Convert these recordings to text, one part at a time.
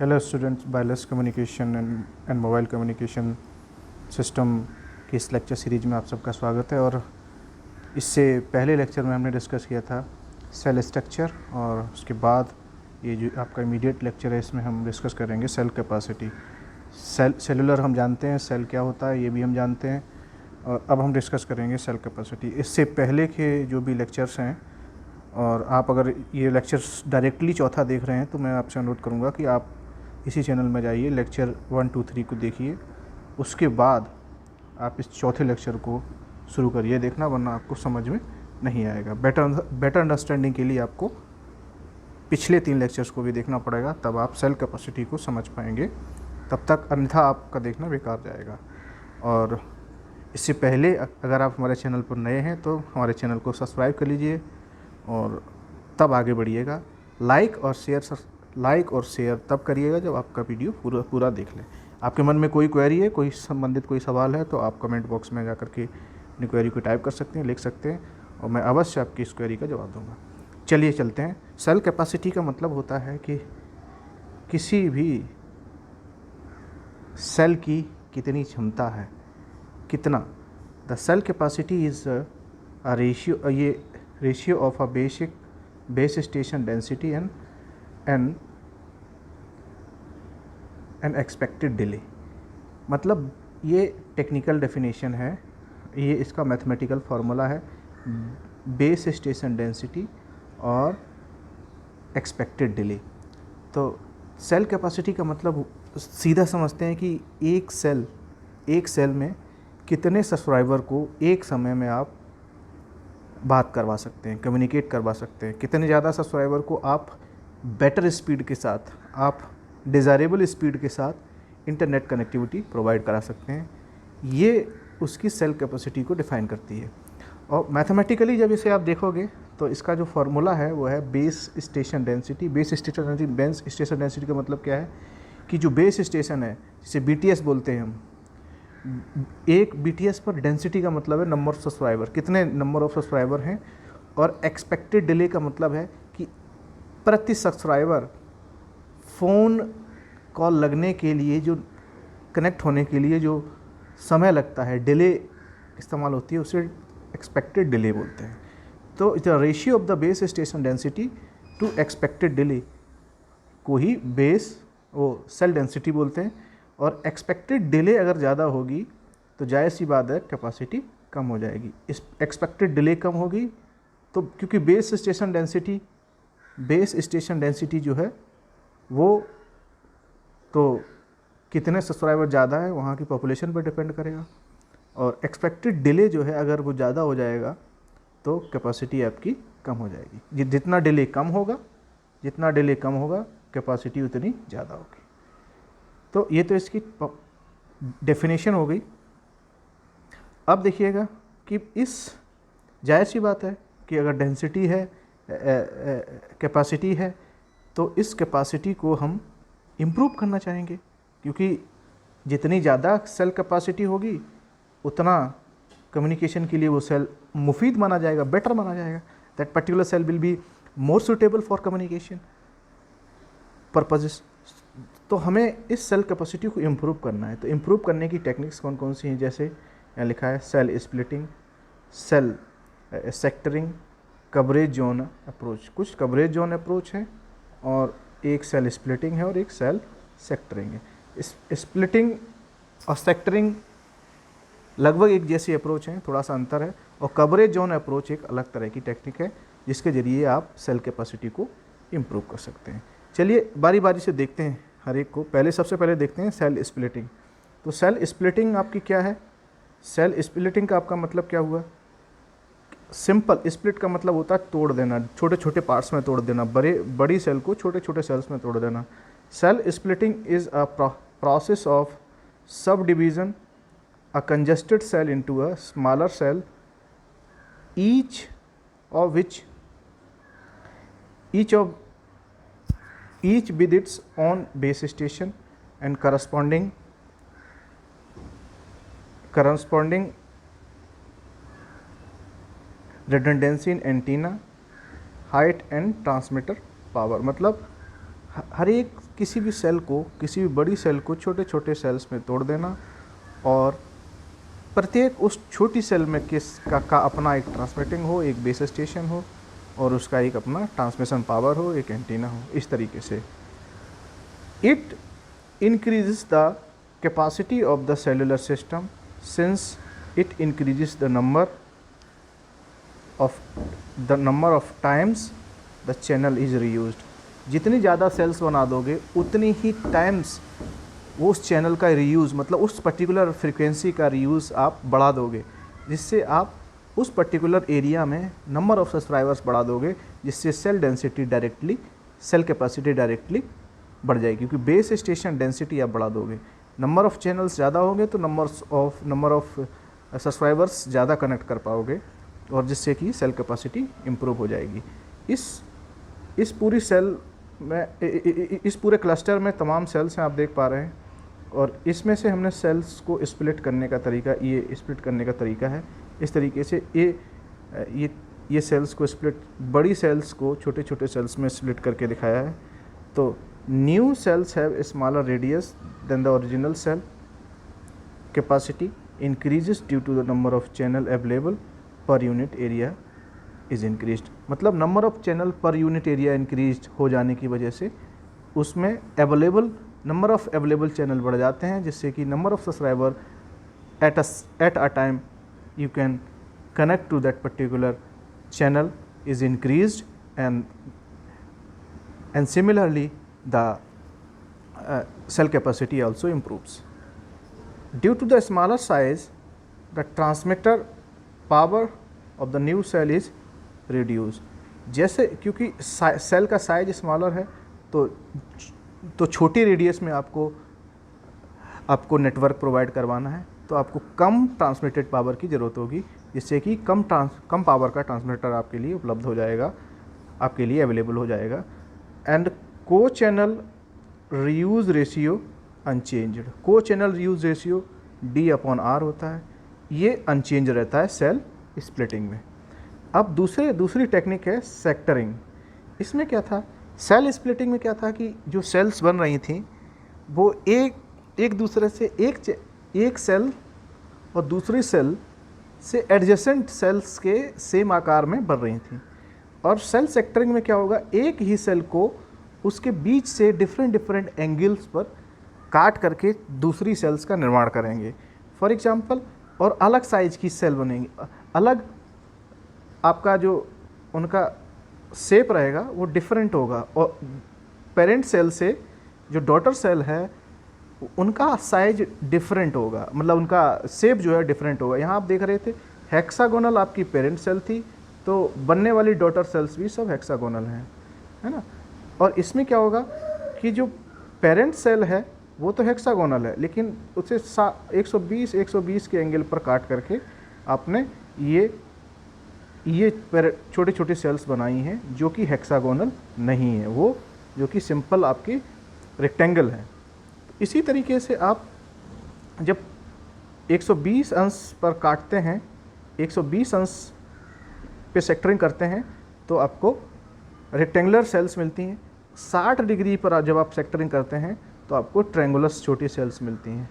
Hello students, wireless communication and mobile communication system की इस lecture series में आप सबका स्वागत है। और इससे पहले लेक्चर में हमने डिस्कस किया था सेल स्ट्रक्चर, और उसके बाद ये जो आपका इमीडिएट लेक्चर है इसमें हम डिस्कस करेंगे सेल कैपेसिटी। सेलुलर हम जानते हैं, सेल क्या होता है ये भी हम जानते हैं, और अब हम डिस्कस करेंगे सेल कैपेसिटी। इससे पहले के जो भी लेक्चर्स हैं, और आप अगर ये लेक्चर्स डायरेक्टली चौथा देख रहे हैं तो मैं आपसे अनुरोध करूँगा कि आप इसी चैनल में जाइए, लेक्चर 1, 2, 3 को देखिए, उसके बाद आप इस चौथे लेक्चर को शुरू करिए देखना, वरना आपको समझ में नहीं आएगा। बेटर अंडरस्टैंडिंग के लिए आपको पिछले 3 लेक्चर्स को भी देखना पड़ेगा, तब आप सेल कैपेसिटी को समझ पाएंगे, तब तक अन्यथा आपका देखना बेकार जाएगा। और इससे पहले अगर आप हमारे चैनल पर नए हैं तो हमारे चैनल को सब्सक्राइब कर लीजिए और तब आगे बढ़िएगा। लाइक और शेयर तब करिएगा जब आपका वीडियो पूरा देख लें। आपके मन में कोई क्वेरी है, कोई संबंधित कोई सवाल है, तो आप कमेंट बॉक्स में जाकर के अपनी क्वेरी को टाइप कर सकते हैं, लिख सकते हैं, और मैं अवश्य आपकी इस क्वेरी का जवाब दूंगा। चलिए चलते हैं। सेल कैपेसिटी का मतलब होता है कि किसी भी सेल की कितनी क्षमता है, कितना। The cell capacity is a ratio of a base station density and expected delay. मतलब ये टेक्निकल डेफिनेशन है, ये इसका मैथमेटिकल फार्मूला है, बेस स्टेशन डेंसिटी और एक्सपेक्टेड डिले। तो सेल कैपेसिटी का मतलब सीधा समझते हैं कि एक सेल में कितने सब्सक्राइबर को एक समय में आप बात करवा सकते हैं, कम्युनिकेट करवा सकते हैं, कितने ज़्यादा सब्सक्राइबर को आप बेटर स्पीड के साथ, आप डिज़ायरेबल स्पीड के साथ इंटरनेट कनेक्टिविटी प्रोवाइड करा सकते हैं। ये उसकी सेल कैपेसिटी को डिफ़ाइन करती है। और मैथमेटिकली जब इसे आप देखोगे तो इसका जो फार्मूला है वो है base station density. Base station density का मतलब क्या है कि जो बेस स्टेशन है, जिसे BTS बोलते हैं हम, एक BTS पर डेंसिटी का मतलब है नंबर ऑफ सब्सक्राइबर, कितने नंबर ऑफ सब्सक्राइबर हैं, और एक्सपेक्टेड डिले का मतलब है कि प्रति सब्सक्राइबर फ़ोन कॉल लगने के लिए, जो कनेक्ट होने के लिए जो समय लगता है, डिले इस्तेमाल होती है, उसे एक्सपेक्टेड डिले बोलते हैं। तो the ratio of the base station density to expected delay को ही सेल डेंसिटी बोलते हैं। और एक्सपेक्टेड डिले अगर ज़्यादा होगी तो जाहिर सी बात है कैपेसिटी कम हो जाएगी। इस एक्सपेक्टेड डिले कम होगी तो, क्योंकि बेस स्टेशन डेंसिटी जो है वो तो कितने सब्सक्राइबर ज़्यादा है वहाँ की पॉपुलेशन पर डिपेंड करेगा, और एक्सपेक्टेड डिले जो है अगर वो ज़्यादा हो जाएगा तो कैपेसिटी आपकी कम हो जाएगी। जितना डिले कम होगा कैपेसिटी उतनी ज़्यादा होगी। तो ये तो इसकी डेफिनेशन हो गई। अब देखिएगा कि इस जाहिर सी बात है कि अगर डेंसिटी है, कैपेसिटी है, तो इस कैपेसिटी को हम इम्प्रूव करना चाहेंगे, क्योंकि जितनी ज़्यादा सेल कैपेसिटी होगी उतना कम्युनिकेशन के लिए वो सेल मुफीद माना जाएगा, बेटर माना जाएगा। That particular cell will be more suitable for communication purposes. तो हमें इस सेल कैपेसिटी को इम्प्रूव करना है। तो इम्प्रूव करने की टेक्निक्स कौन कौन सी हैं, जैसे यहाँ लिखा है cell splitting, cell sectoring, coverage zone approach. कुछ कवरेज जोन अप्रोच है और एक सेल स्प्लिटिंग है और एक सेल सेक्टरिंग है। स्प्लिटिंग और सेक्टरिंग लगभग एक जैसी अप्रोच है, थोड़ा सा अंतर है। और कवरेज जोन अप्रोच एक अलग तरह की टेक्निक है जिसके ज़रिए आप सेल कैपेसिटी को इम्प्रूव कर सकते हैं। चलिए बारी बारी से देखते हैं हर एक को। सबसे पहले देखते हैं सेल स्प्लिटिंग। तो सेल स्प्लिटिंग आपकी क्या है? सेल स्प्लिटिंग का आपका मतलब क्या हुआ? सिंपल स्प्लिट का मतलब होता है तोड़ देना, छोटे छोटे पार्ट्स में तोड़ देना, बड़ी सेल को छोटे छोटे सेल्स में तोड़ देना। Cell splitting is a process of subdivision a congested cell into a smaller cell, each with its own base station and corresponding redundancy in antenna, height and transmitter power। मतलब हर एक किसी भी cell को, किसी भी बड़ी cell को छोटे छोटे सेल्स में तोड़ देना और प्रत्येक उस छोटी सेल में का अपना एक ट्रांसमिटिंग हो, एक बेस स्टेशन हो और उसका एक अपना ट्रांसमिशन पावर हो, एक एंटीना हो। इस तरीके से it increases the capacity of the cellular system since it increases the number of times the channel is reused। जितनी ज़्यादा सेल्स बना दोगे उतनी ही टाइम्स वो उस चैनल का रीयूज़, मतलब उस पर्टिकुलर फ्रीक्वेंसी का रीयूज़ आप बढ़ा दोगे, जिससे आप उस पर्टिकुलर एरिया में नंबर ऑफ सब्सक्राइबर्स बढ़ा दोगे, जिससे cell density directly, cell capacity directly बढ़ जाएगी, क्योंकि बेस स्टेशन डेंसिटी आप बढ़ा दोगे। नंबर ऑफ़ चैनल्स ज़्यादा होंगे तो नंबर ऑफ़ सब्सक्राइबर्स ज़्यादा कनेक्ट कर पाओगे और जिससे कि सेल कैपेसिटी इम्प्रूव हो जाएगी। इस पूरी सेल में, इस पूरे क्लस्टर में तमाम सेल्स हैं, आप देख पा रहे हैं। और इसमें से हमने सेल्स को स्प्लिट करने का तरीका, ये स्प्लिट करने का तरीका है इस तरीके से। ये सेल्स को स्प्लिट, बड़ी सेल्स को छोटे छोटे सेल्स में स्प्लिट करके दिखाया है। तो new cells have smaller radius than the original cell, capacity increases due to the number of channel available per unit area is increased. मतलब number of channel per unit area increase हो जाने की वजह से उसमें नंबर ऑफ अवेलेबल चैनल बढ़ जाते हैं, जिससे कि number of subscriber at a time you can connect to that particular channel is increased, and similarly the cell capacity also improves. Due to the smaller size, the transmitter power of the new cell is reduced। जैसे क्योंकि cell का size smaller है तो छोटी radius में आपको network provide करवाना है, तो आपको कम ट्रांसमिटेड पावर की ज़रूरत होगी, जिससे कि कम पावर का ट्रांसमीटर आपके लिए उपलब्ध हो जाएगा, आपके लिए अवेलेबल हो जाएगा। एंड को चैनल रीयूज रेशियो अनचेंज्ड। को चैनल रीयूज रेशियो D/R होता है, ये अनचेंज रहता है सेल स्प्लिटिंग में। अब दूसरी टेक्निक है सेक्टरिंग। इसमें क्या था, सेल स्प्लिटिंग में क्या था कि जो सेल्स बन रही थी वो एक दूसरे से एक सेल और दूसरी सेल से एडजेसेंट सेल्स के सेम आकार में बन रही थी। और सेल सेक्टरिंग में क्या होगा, एक ही सेल को उसके बीच से डिफरेंट एंगल्स पर काट करके दूसरी सेल्स का निर्माण करेंगे, फॉर एग्जांपल। और अलग साइज की सेल बनेंगी, अलग आपका जो उनका शेप रहेगा वो डिफरेंट होगा, और पेरेंट सेल से जो डॉटर सेल है उनका साइज डिफरेंट होगा, मतलब उनका शेप जो है डिफरेंट होगा। यहाँ आप देख रहे थे हेक्सागोनल आपकी पेरेंट सेल थी, तो बनने वाली डॉटर सेल्स भी सब हेक्सागोनल हैं, है ना। और इसमें क्या होगा कि जो पेरेंट सेल है वो तो हेक्सागोनल है, लेकिन उसे 120 के एंगल पर काट करके आपने ये छोटी छोटी सेल्स बनाई हैं जो कि हेक्सागोनल नहीं है, वो जो कि सिंपल आपकी रेक्टेंगल है। इसी तरीके से आप जब 120 अंश पर काटते हैं, 120 अंश पे सेक्टरिंग करते हैं, तो आपको रेक्टेंगुलर सेल्स मिलती हैं। 60 डिग्री पर जब आप सेक्टरिंग करते हैं तो आपको ट्रायंगुलर छोटी सेल्स मिलती हैं,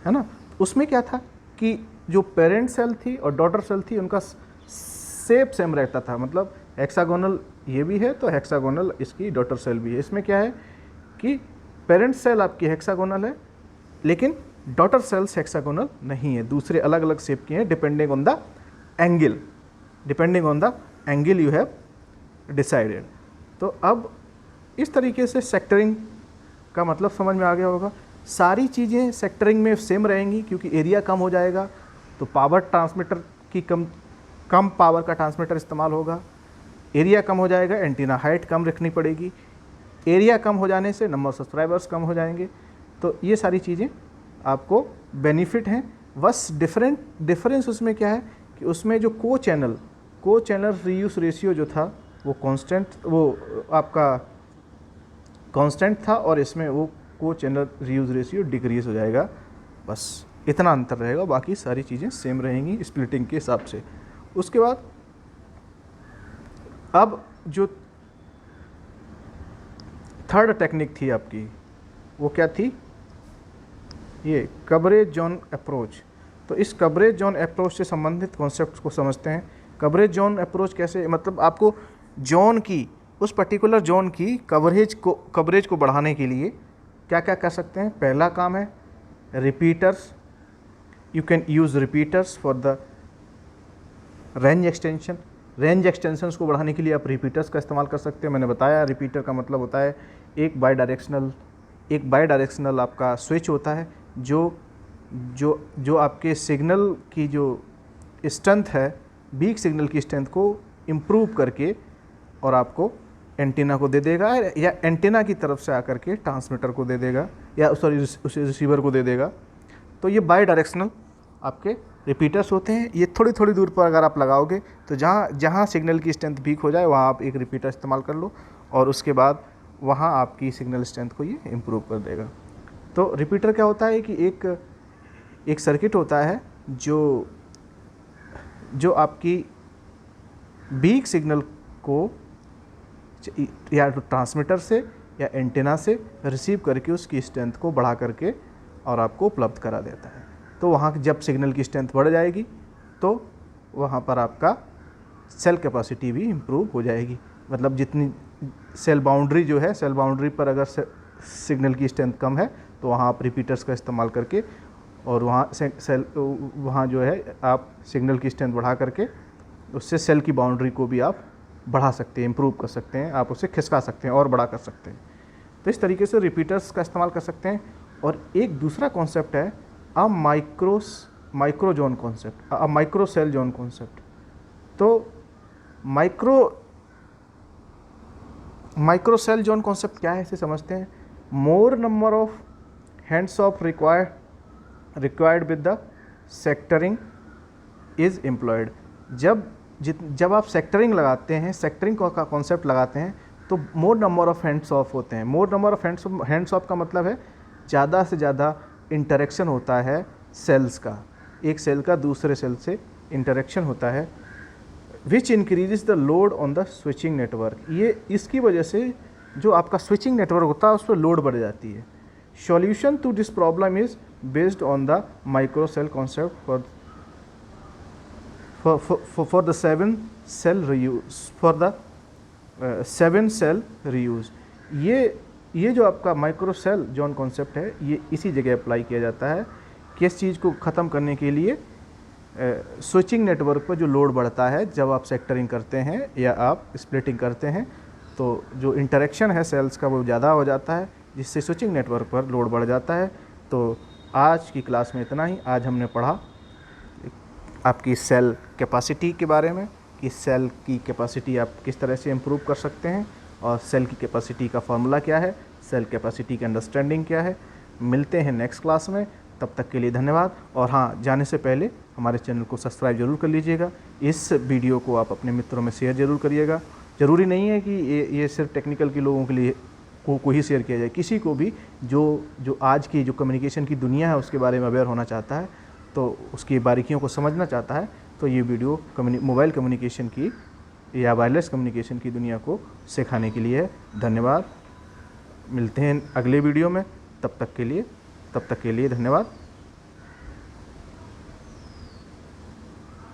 है ना। उसमें क्या था कि जो पेरेंट सेल थी और डॉटर सेल थी उनका शेप सेम रहता था, मतलब हेक्सागोनल ये भी है तो हेक्सागोनल इसकी डॉटर सेल भी है। इसमें क्या है कि पेरेंट सेल आपकी हेक्सागोनल है लेकिन डॉटर सेल्स हेक्सागोनल नहीं है, दूसरे अलग अलग शेप की हैं, depending on the angle you have decided. तो अब इस तरीके से सेक्टरिंग का मतलब समझ में आ गया होगा। सारी चीज़ें सेक्टरिंग में सेम रहेंगी क्योंकि एरिया कम हो जाएगा, तो पावर ट्रांसमीटर की कम पावर का ट्रांसमीटर इस्तेमाल होगा। एरिया कम हो जाएगा, एंटीना हाइट कम रखनी पड़ेगी। एरिया कम हो जाने से नंबर ऑफ सब्सक्राइबर्स कम हो जाएंगे। तो ये सारी चीज़ें आपको बेनिफिट हैं। बस डिफरेंस उसमें क्या है कि उसमें जो को चैनल रीयूज रेशियो जो था वो कांस्टेंट था, और इसमें वो को चैनल रीयूज रेशियो डिक्रीज हो जाएगा। बस इतना अंतर रहेगा, बाकी सारी चीज़ें सेम रहेंगी स्प्लिटिंग के हिसाब से। उसके बाद अब जो थर्ड टेक्निक थी आपकी, वो क्या थी, ये कवरेज जोन अप्रोच। तो इस कवरेज जोन अप्रोच से संबंधित कॉन्सेप्ट को समझते हैं। कवरेज जोन अप्रोच कैसे, मतलब आपको जोन की, उस पर्टिकुलर जोन की कवरेज को बढ़ाने के लिए क्या क्या कर सकते हैं। पहला काम है repeaters, you can use repeaters for the range extension. Range extensions को बढ़ाने के लिए आप रिपीटर्स का इस्तेमाल कर सकते हैं। मैंने बताया रिपीटर का मतलब होता है एक बाई डायरेक्शनल आपका स्विच होता है जो आपके सिग्नल की जो स्ट्रेंथ है, वीक सिग्नल की स्ट्रेंथ को इम्प्रूव करके और आपको एंटीना को दे देगा, या एंटीना की तरफ से आकर के ट्रांसमीटर को दे देगा, या सॉरी उस रिसीवर को दे देगा। तो ये बाई डायरेक्शनल आपके रिपीटर्स होते हैं। ये थोड़ी थोड़ी दूर पर अगर आप लगाओगे तो जहाँ सिग्नल की स्ट्रेंथ वीक हो जाए वहाँ आप एक रिपीटर इस्तेमाल कर लो, और उसके बाद वहाँ आपकी सिग्नल स्ट्रेंथ को ये इम्प्रूव कर देगा। तो रिपीटर क्या होता है कि एक सर्किट होता है जो आपकी वीक सिग्नल को या तो ट्रांसमीटर से या एंटीना से रिसीव करके उसकी स्ट्रेंथ को बढ़ा करके और आपको उपलब्ध करा देता है। तो वहाँ जब सिग्नल की स्ट्रेंथ बढ़ जाएगी तो वहाँ पर आपका सेल कैपेसिटी भी इम्प्रूव हो जाएगी। मतलब जितनी सेल बाउंड्री जो है, सेल बाउंड्री पर अगर सिग्नल की स्ट्रेंथ कम है तो वहाँ आप रिपीटर्स का इस्तेमाल करके और वहाँ जो है आप सिग्नल की स्ट्रेंथ बढ़ा करके उससे सेल की बाउंड्री को भी आप बढ़ा सकते हैं, इम्प्रूव कर सकते हैं, आप उसे खिसका सकते हैं और बड़ा कर सकते हैं। तो इस तरीके से रिपीटर्स का इस्तेमाल कर सकते हैं। और एक दूसरा कॉन्सेप्ट है uh micro zone concept, uh micro cell zone concept. तो माइक्रो सेल जोन कॉन्सेप्ट क्या है, इसे समझते हैं। More number of hands of required with the sectoring is employed. जब आप सेक्टरिंग लगाते हैं, सेक्टरिंग का कॉन्सेप्ट लगाते हैं, तो मोर नंबर ऑफ हैंड्स ऑफ होते हैं। More number of hands of का मतलब है ज़्यादा से ज़्यादा इंटरेक्शन होता है सेल्स का, एक सेल का दूसरे सेल से इंटरेक्शन होता है, विच increases the load on the switching network. ये इसकी वजह से जो आपका स्विचिंग नेटवर्क होता है उस पर लोड बढ़ जाती है। Solution to this problem is based on the micro cell concept for the 7 cell reuse। ये जो आपका माइक्रो सेल जोन कॉन्सेप्ट है ये इसी जगह अप्लाई किया जाता है। किस चीज़ को ख़त्म करने के लिए, स्विचिंग नेटवर्क पर जो लोड बढ़ता है जब आप सेक्टरिंग करते हैं या आप स्प्लिटिंग करते हैं, तो जो इंटरेक्शन है सेल्स का वो ज़्यादा हो जाता है, जिससे स्विचिंग नेटवर्क पर लोड बढ़ जाता है। तो आज की क्लास में इतना ही। आज हमने पढ़ा आपकी सेल कैपेसिटी के बारे में कि सेल की कैपेसिटी आप किस तरह से इम्प्रूव कर सकते हैं, और सेल की कैपेसिटी का फार्मूला क्या है, सेल कैपेसिटी की अंडरस्टैंडिंग क्या है। मिलते हैं नेक्स्ट क्लास में, तब तक के लिए धन्यवाद। और हाँ, जाने से पहले हमारे चैनल को सब्सक्राइब जरूर कर लीजिएगा। इस वीडियो को आप अपने मित्रों में शेयर जरूर करिएगा। ज़रूरी नहीं है कि ये सिर्फ टेक्निकल के लोगों के लिए को ही शेयर किया जाए, किसी को भी जो आज की जो कम्युनिकेशन की दुनिया है उसके बारे में अवेयर होना चाहता है, तो उसकी बारीकियों को समझना चाहता है, तो ये वीडियो मोबाइल कम्युनिकेशन की या वायरलेस कम्युनिकेशन की दुनिया को सिखाने के लिए है। धन्यवाद। मिलते हैं अगले वीडियो में, तब तक के लिए धन्यवाद।